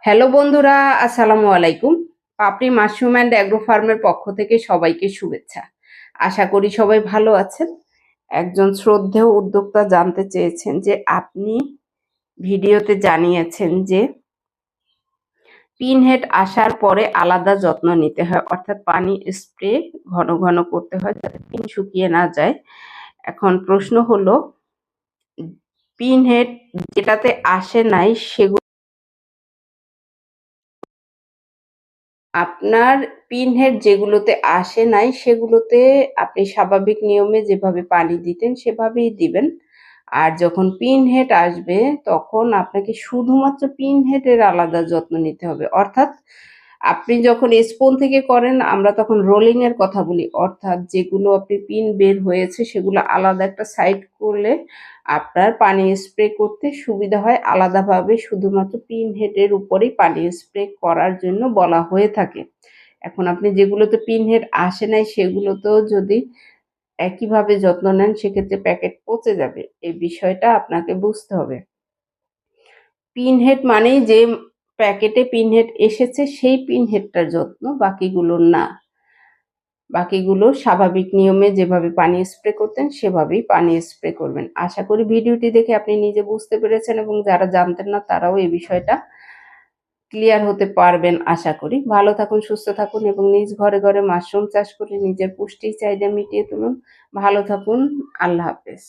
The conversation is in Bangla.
হ্যালো বন্ধুরা, আসসালামু আলাইকুম। পাপড়ি মাশরুম অ্যান্ড অ্যাগ্রো ফার্মের পক্ষ থেকে সবাইকে শুভেচ্ছা। আশা করি সবাই ভালো আছেন। একজন শ্রদ্ধেয় উদ্যোক্তা জানতে চেয়েছেন যে আপনি ভিডিওতে জানিয়েছেন যে পিনহেড আসার পরে আলাদা যত্ন নিতে হয়, অর্থাৎ পানি স্প্রে ঘন ঘন করতে হয় যাতে পিন শুকিয়ে না যায়। এখন প্রশ্ন হলো, পিনহেড যেটাতে আসে নাই সেগুলো আপনার পিনহেড যেগুলোতে আসে নাই সেগুলোতে আপনি স্বাভাবিক নিয়মে যেভাবে পানি দিতেন সেভাবেই দিবেন। আর যখন পিনহেড আসবে তখন আপনাকে শুধুমাত্র পিনহেডের আলাদা যত্ন নিতে হবে। অর্থাৎ আপনি যখন স্পুন থেকে করেন আমরা তখন রোলিং এর কথা বলি, অর্থাৎ যেগুলো আপনি পিন বের হয়েছে সেগুলো আলাদা একটা সাইড করলে আপনার পানি স্প্রে করতে সুবিধা হয়। আলাদাভাবে শুধুমাত্র পিন হেডের উপরেই পানি স্প্রে করার জন্য বলা হয়ে থাকে। এখন আপনি যেগুলোতে পিন হেড আসে নাই সেগুলোতেও যদি একইভাবে যত্ন নেন সেক্ষেত্রে প্যাকেট পচে যাবে। এই বিষয়টা আপনাকে বুঝতে হবে। পিন হেড মানেই যে প্যাকেটে পিন হেড এসেছে সেই পিন হেডটার যত্ন, বাকিগুলোর না। বাকিগুলো স্বাভাবিক নিয়মে যেভাবে পানি স্প্রে করতেন সেভাবেই পানি স্প্রে করবেন। আশা করি ভিডিওটি দেখে আপনি নিজে বুঝতে পেরেছেন এবং যারা জানতেন না তারাও এই বিষয়টা ক্লিয়ার হতে পারবেন আশা করি। ভালো থাকুন, সুস্থ থাকুন এবং নিজ ঘরে ঘরে মাশরুম চাষ করে নিজের পুষ্টি চাহিদা মিটিয়ে তুলুন। ভালো থাকুন। আল্লাহ হাফেজ।